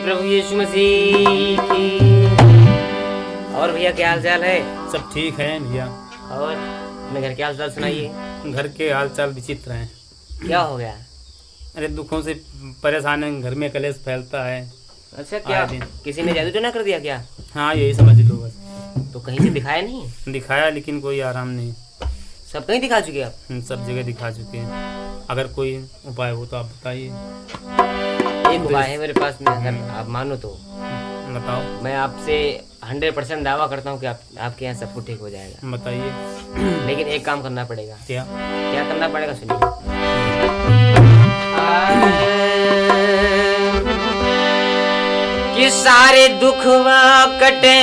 प्रभु यीशु मसीह की। और भैया क्या हाल चाल है? सब ठीक है भैया। और अपने घर के हाल चाल सुनाइए। घर के हाल चाल विचित्र हैं। क्या हो गया? अरे दुखों से परेशान है, घर में कलेश फैलता है। अच्छा, क्या किसी ने जादू तो ना कर दिया क्या? हाँ यही समझ लो बस। तो कहीं से दिखाया नहीं? दिखाया लेकिन कोई आराम नहीं। सब कहीं दिखा चुके आप? सब जगह दिखा चुके हैं। अगर कोई उपाय हो तो आप बताइए। एक उपाय है मेरे पास में, अगर आप मानो तो बताओ। मैं आपसे 100% दावा करता हूँ कि आपके यहाँ सब कुछ ठीक हो जाएगा। बताइए। लेकिन एक काम करना पड़ेगा। क्या क्या करना पड़ेगा सुनिए। कि सारे दुखवा कटे,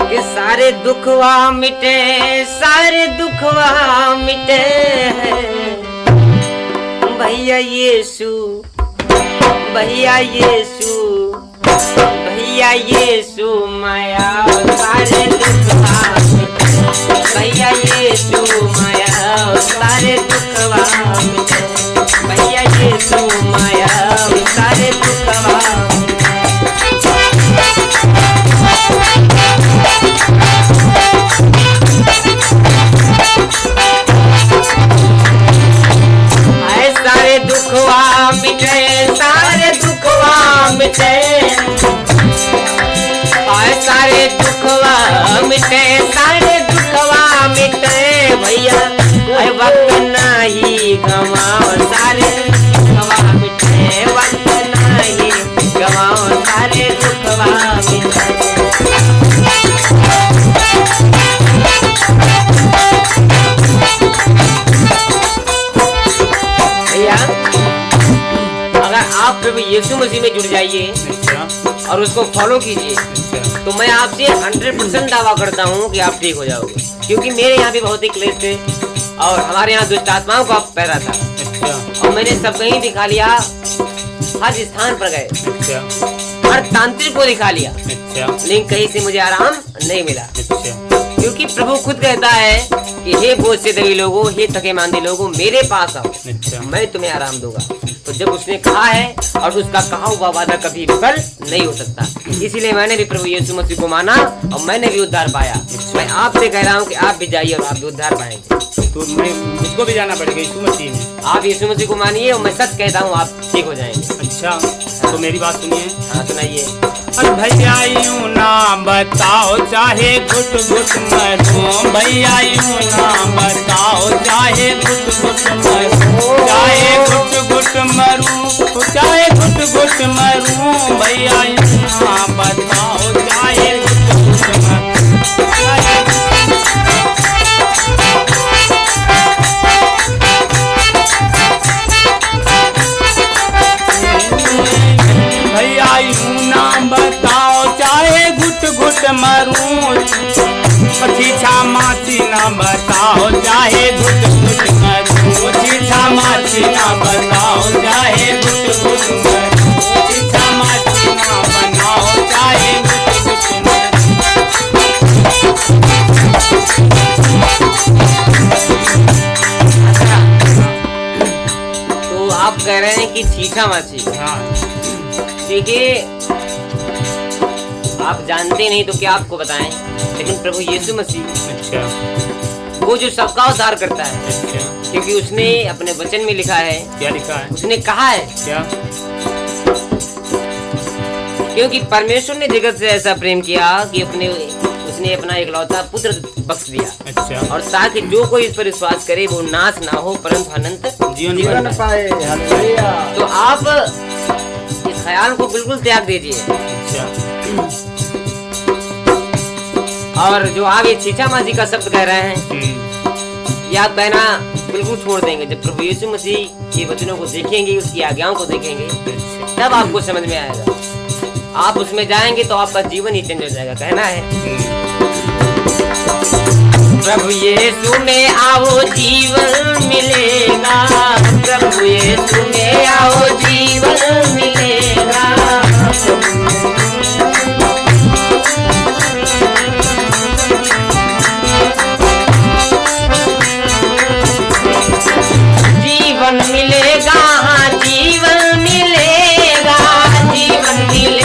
कि सारे दुखवा मिटे, सारे दुखवा मिटे भैया यीशु, भैया यीशु, भैया यीशु माया सारे दुखवा मिटे, भैया यीशु माया सारे दुखवा मिटे, भैया यीशु माया सारे दुखवा सारे दुखवा मिटे, सारे दुखवा मिटे, सारे दुखवा मिटे, सारे दुखवा मिटे भैया वक्त नहीं गवाओ, सारे दुखवा मिटे, वक्त नहीं गवाओ, सारे दुखवा मिटे। अगर आप प्रभु यीशु मसीह में जुड़ जाइए और उसको फॉलो कीजिए तो मैं आपसे 100% दावा करता हूँ कि आप ठीक हो जाओगे। क्योंकि मेरे यहाँ भी बहुत ही क्लेश थे और हमारे यहाँ दुष्ट आत्माओं का पैदा था और मैंने सब कहीं दिखा लिया, हर स्थान पर गए, हर तांत्रिक को दिखा लिया, लेकिन कहीं से मुझे आराम नहीं मिला। क्योंकि प्रभु खुद कहता है कि हे बोझ से दबे लोगों, हे थके मांदे लोगों, मेरे पास आओ, मैं तुम्हें आराम दूंगा। तो जब उसने कहा है और उसका कहा हुआ वादा कभी विफल नहीं हो सकता, इसीलिए मैंने भी प्रभु यीशु मसीह को माना और मैंने भी उद्धार पाया। मैं आपसे कह रहा हूँ कि आप भी जाइए और आप भी उद्धार पाएंगे। तो मैं मुझको भी जाना पड़ेगा यीशु मसीह में? आप यीशु मसीह को मानिए और मैं सच कहता हूँ आप ठीक हो जाएंगे। अच्छा तो मेरी बात सुनिए। हाँ सुनाइए। भैया यूं ना बताओ चाहे घुट घुट मरूं, भैया यूं ना बताओ चाहे घुट घुट मरूं, चाहे घुट घुट मरूं, चाहे घुट घुट मरूं, भैया यूं ना बताओ चाहे घुट घुट मरूं। भैया यूं ना बताओ चाहे घुट घुट मरूं, छीछा माची ना बताओ चाहे घुट घुट मरूं, छीछा माची ना बताओ चाहे घुट घुट मरूं, छीछा माची ना बनाओ चाहे घुट घुट मरूं। तो आप कह रहे हैं कि छीछा माची? हाँ देखिए आप जानते नहीं तो क्या आपको बताएं, लेकिन प्रभु यीशु मसीह वो जो सबका उद्धार करता है, क्योंकि उसने अपने वचन में लिखा है। क्या लिखा है? उसने कहा है क्या? क्योंकि परमेश्वर ने जगत से ऐसा प्रेम किया कि उसने अपना इकलौता पुत्र बख्श दिया। अच्छा। और ताकि जो कोई इस पर विश्वास करे वो नाश ना हो परंतु अनंत जीवन पाए। तो आप इस ख्याल को बिल्कुल त्याग दीजिए। अच्छा। और जो आप ये छीछा माची का शब्द कह रहे हैं, ये आप कहना बिल्कुल छोड़ देंगे। जब प्रभु यीशु मसीह के वचनों को देखेंगे, उसकी आज्ञाओं को देखेंगे, तब आपको समझ में आएगा। आप उसमें जाएंगे तो आपका जीवन ही चेंज हो जाएगा। कहना है प्रभु यीशु में आओ जीवन मिलेगा, प्रभु यीशु में आओ जीवन मिलेगा। जीवन मिलेगा, हाँ जीवन मिलेगा, जीवन मिलेगा।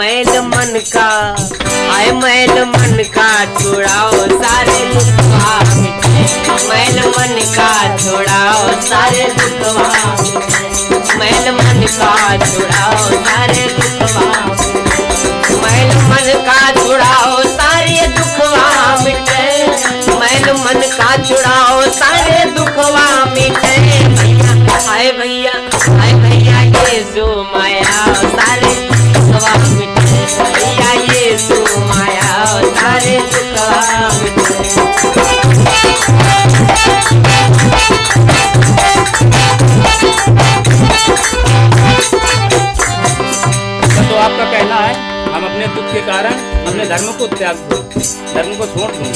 मैल मन का, आए मैल मन का छुड़ाओ सारे दुखवा मिटे, मैल मन का छुड़ाओ सारे दुखवा मिटे, मैल मन का छुड़ाओ सारे दुखवा, मैल मन का छुड़ाओ सारे दुखवा मिटे, मैल मन का छुड़ाओ सारे दुखवा मिटे। आए भैया यीशु माया सारे दुखवा मिटे, भैया यीशु माया सारे दुखवा मिटे। तो आपका कहना है हम अपने दुख के कारण अपने धर्म को त्याग दो, धर्म को छोड़ दूं?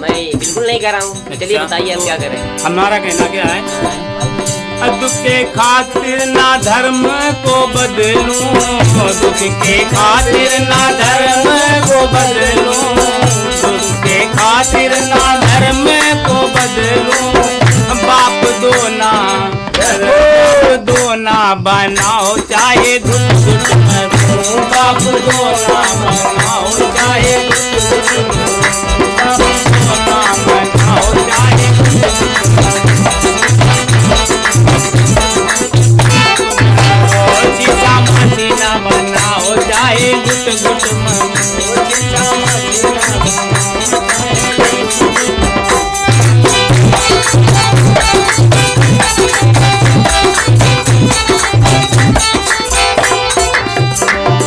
मैं बिल्कुल नहीं कर रहा हूँ। चलिए बताइए हम क्या करें। हमारा कहना क्या है? दुख के खातिर ना धर्म को बदलूं, दुख के खातिर ना धर्म को बदलूं, दुख के खातिर ना धर्म को बदलूं, बाप दो ना बनाओ चाहे दुख दुख मरूं, बाप दो ना बनाओ चाहे दुख दुख मरूं, बाप दो ना बनाओ चाहे शीशा माटी ना बनाओ चाहे गुट गुट मरो, शीशा माटी ना बनाओ।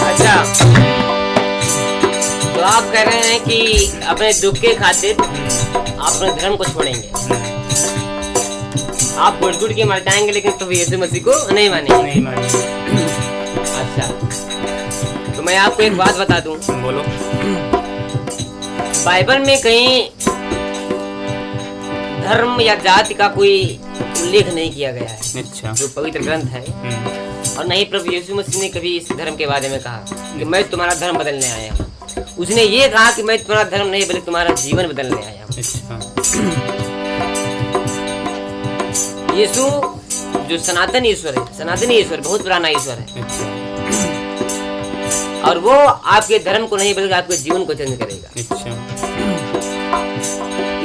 अच्छा, तो आप कह रहे हैं कि अपने दुख के खातिर अपने धर्म को छोड़ेंगे, आप गुड़ के मर जाएंगे, लेकिन तो यीशु मसीह को नहीं मानेंगे। अच्छा, तो मैं आपको एक बात बता दूं। बोलो। बाइबल में कहीं धर्म या जाति का कोई उल्लेख नहीं किया गया है। अच्छा। जो पवित्र ग्रंथ है, और नहीं प्रभु यीशु मसीह ने कभी इस धर्म के बारे में कहा कि मैं तुम्हारा धर्म बदलने आया हूँ। उसने ये कहा कि मैं तुम्हारा धर्म नहीं बल्कि तुम्हारा जीवन बदलने आया हूँ। यीशु जो सनातन ईश्वर है, सनातनी ईश्वर, बहुत पुराना ईश्वर है, और वो आपके धर्म को नहीं बल्कि आपके जीवन को चेंज करेगा।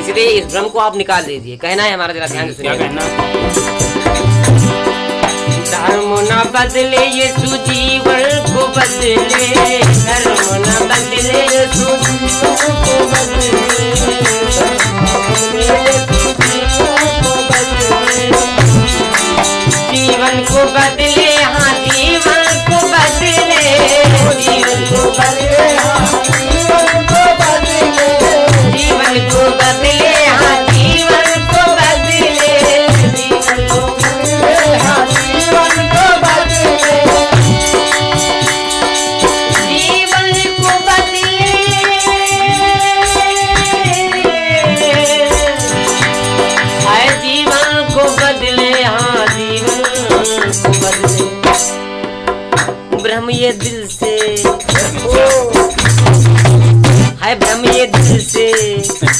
इसलिए इस भ्रम को आप निकाल दीजिए। कहना है हमारा, जरा ध्यान से सुनिए। धर्म न बदले यीशु जीवन को बदले, धर्म न बदले यीशु जीवन को बदले, जीवन को बदले, हाँ जीवन को बदले, जीवन को बदले, हाँ जीवन को बदले, जीवन को बदले, हाँ जीवन को बदले, जीवन को बदले, हाँ जीवन को बदले, जीवन को बदले, हाय जीवन को बदले, हाँ जीवन को बदले। ब्रह्म ये दिल से, हाय ब्रह्म ये दिल से,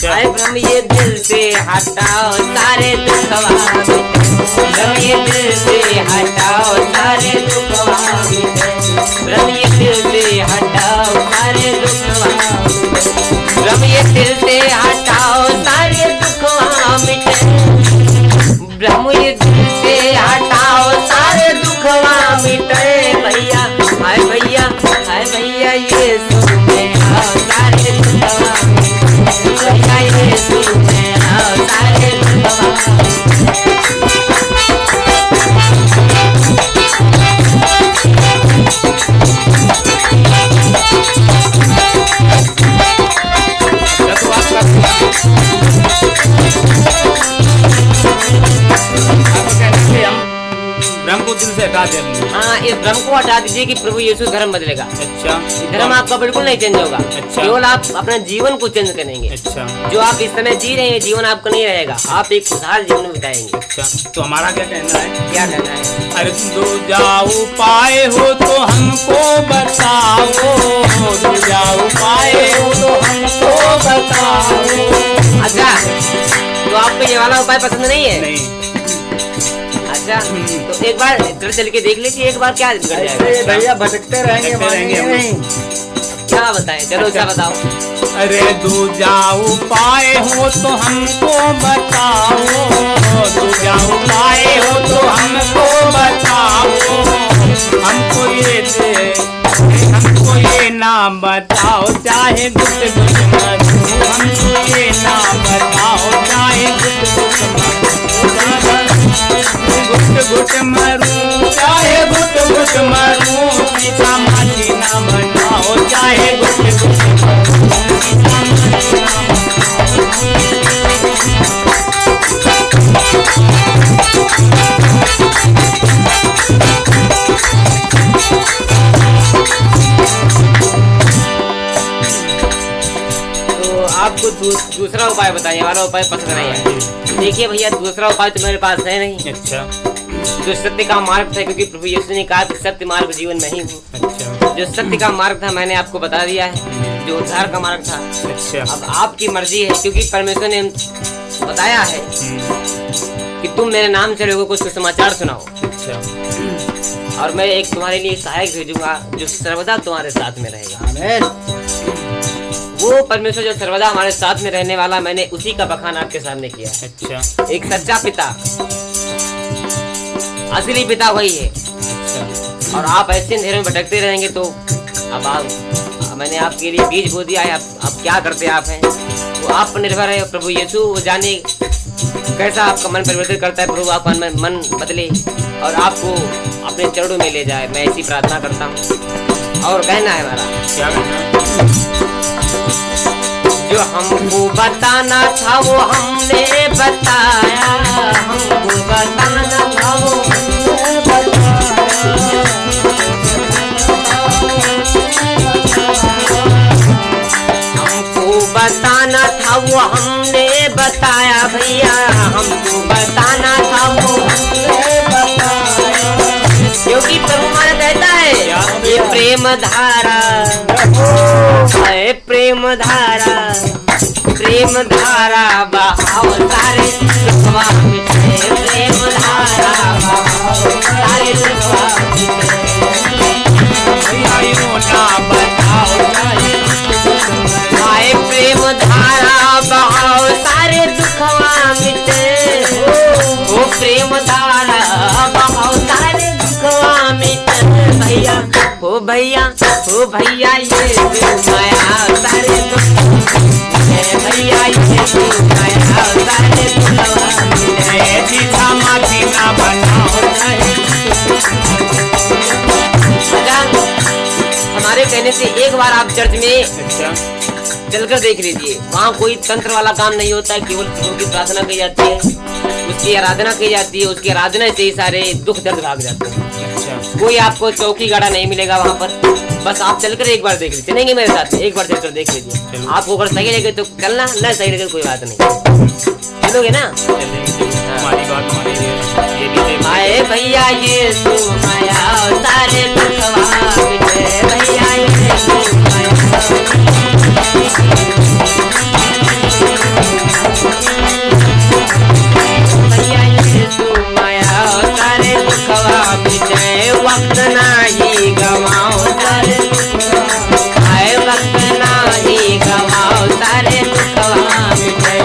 हाय ब्रह्म ये दिल से हटाओ सारे दुखवा, ब्रह्म ये दिल से हटाओ सारे दुखवा, ब्रह्म ये दिल से हटाओ सारे दुखवा, ब्रह्म ये दिल से हटाओ सारे दुखवा मिटे, ब्रह्म ये दिल से हटाओ सारे दुखवा मिटे। भैया हाय भैया, हाय भैया यीशु में आओ सारे दुखवा मिटे, भैया यीशु में आओ सारे दुखवा। भ्रम को दिल से हटा देंगे। हाँ, इस भ्रम को हटा दीजिए कि प्रभु यीशु धर्म बदलेगा। अच्छा। धर्म आपका बिल्कुल नहीं चेंज होगा। अच्छा। केवल आप अपने जीवन को चेंज करेंगे। अच्छा। जो आप इस समय जी रहे हैं जीवन आपका नहीं रहेगा, आप एक खुशहाल जीवन बिताएंगे। अच्छा, तो हमारा क्या कहना है? क्या कहना है? अरे दो जाओ पाए हो तो हमको बताओ, दो जाओ पाए हो तो हमको बताओ। अच्छा, तो आपको ये वाला उपाय पसंद नहीं है? नहीं। अच्छा, अच्छा तो एक बार इधर चल के देख लेती, एक बार क्या बिगड़ जाएगा? भैया भटकते रहेंगे, भटकते रहेंगे हम। क्या बताएं, चलो अच्छा बताओ। अरे दूजा उपाय हो तो हमको बताओ, दूजा उपाय हो तो हमको बताओ, हमको ये नाम बताओ चाहे गुट गुट मरू, हमको ये नाम बताओ चाहे गुट गुट मरू, चाहे गुट गुट मरू, सीता माची ना बनाओ चाहे गुट गुट मरू, सीता माची ना आपको दूसरा उपाय बताइए, वाला उपाय पसंद नहीं है। देखिए भैया दूसरा उपाय तो मेरे पास है नहीं। अच्छा जो सत्य का मार्ग था, क्योंकि प्रभु यीशु ने कहा कि सत्य मार्ग जीवन में ही हूँ। अच्छा जो सत्य का मार्ग था मैंने आपको बता दिया है, जो उद्धार का मार्ग था। अच्छा अब आपकी मर्जी है, क्योंकि परमेश्वर ने बताया है कि तुम मेरे नाम से लोगों को सुसमाचार सुनाओ। अच्छा और मैं एक तुम्हारे लिए सहायक भेजूंगा जो सर्वदा तुम्हारे साथ में रहेगा। आमीन। वो परमेश्वर जो सर्वदा हमारे साथ में रहने वाला, मैंने उसी का बखान आपके सामने किया। अच्छा एक सच्चा पिता, असली पिता वही है। अच्छा और आप ऐसे अंधेरे में भटकते रहेंगे तो अब आप, मैंने आपके लिए बीज बो दिया है। आप क्या करते आप हैं वो आप पर निर्भर है। प्रभु यीशु वो जाने कैसा आपका मन परिवर्तित करता है। प्रभु आपका मन बदले और आपको अपने चरणों में ले जाए, मैं ऐसी प्रार्थना करता हूँ। और कहना है हमारा क्या कहना? जो हमको बताना था वो हमने बताया, हमको बताना था वो हमने बताया, हमको बताना था वो हमने बताया भैया, हमको बताना था वो हमने बताया। क्योंकि प्रभु हमारा कहता है ये प्रेम धारा है, प्रेम धारा, प्रेम धारा बहाओ सारे दुखवा मिटे, प्रेम धारा बहाओ सारे दुखवा मिटे। हाय प्रेम धारा बहाओ सारे दुखवा मिटे, ओ प्रेम धारा बहाओ सारे दुखवा मिटे। भैया ओ भैया ओ भैया ये माया सारे भैया ये माया सारे सीता माची ना बनाओ चाहे। हमारे कहने से एक बार आप चर्च में अच्छा चलकर देख लीजिए, वहाँ कोई तंत्र वाला काम नहीं होता है। केवल प्रभु की प्रार्थना की जाती है, उसकी आराधना की जाती है, उसकी आराधना से ही सारे दुख दर्द भाग जाते हैं। अच्छा कोई आपको चौकी गाड़ा नहीं मिलेगा वहाँ पर। बस आप चलकर एक बार देख लीजिए, चलेंगे मेरे साथ में, एक बार चलकर देख लीजिए। आपको अगर सही लगे तो चलना, न सही लगे कोई बात नहीं, चलोगे ना? हमारी बात मानी ये भी आए भैया ये माया सारे दुखवा मिटे, भैया ये भैया ये माया सारे दुखवा मिटे, वक्त नाही गवाओ सारे आए, वक्त नाही गवाओ सारे दुखवा मिटे।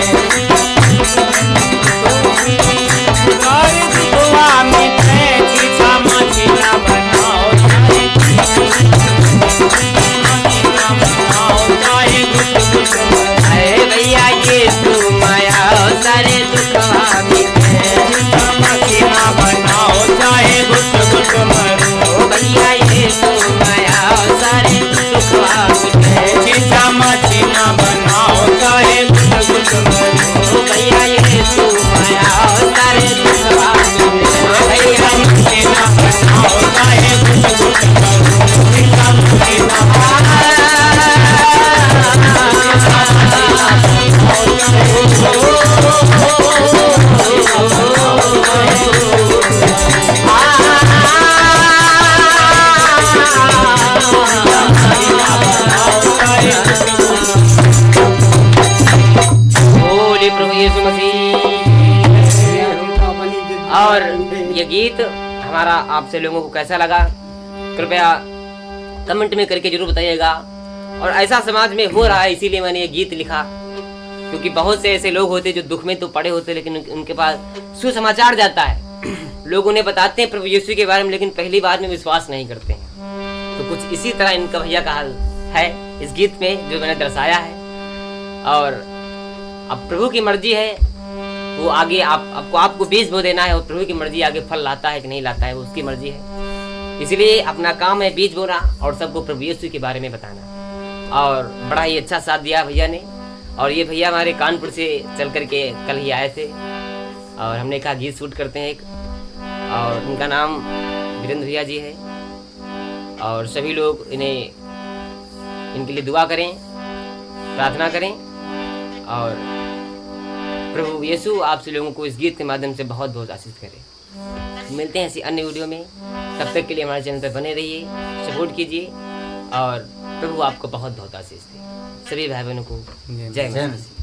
गीत हमारा आपसे लोगों को कैसा लगा कृपया कमेंट में करके जरूर बताइएगा। और ऐसा समाज में हो रहा है इसीलिए मैंने ये गीत लिखा, क्योंकि बहुत से ऐसे लोग होते जो दुख में तो पड़े होते लेकिन उनके पास सुसमाचार जाता है। लोग उन्हें बताते हैं प्रभु यीशु के बारे में लेकिन पहली बार में विश्वास नहीं करते हैं। तो कुछ इसी तरह इनका भैया का हाल है इस गीत में जो मैंने दर्शाया है। और अब प्रभु की मर्जी है वो आगे आपको बीज बो देना है और प्रभु की मर्जी आगे फल लाता है कि नहीं लाता है वो उसकी मर्जी है। इसलिए अपना काम है बीज बोना और सबको प्रभु यीशु के बारे में बताना। और बड़ा ही अच्छा साथ दिया भैया ने। और ये भैया हमारे कानपुर से चल करके कल ही आए थे और हमने कहा गीत शूट करते हैं एक। और उनका नाम वीरेंद्र भैया जी है। और सभी लोग इनके लिए दुआ करें, प्रार्थना करें। और प्रभु यीशु आप लोगों को इस गीत के माध्यम से बहुत बहुत आशीष करे। मिलते हैं ऐसी अन्य वीडियो में, तब तक के लिए हमारे चैनल पर बने रहिए, सपोर्ट कीजिए और प्रभु आपको बहुत बहुत आशीष दे। सभी भाई बहनों को जय मसीह।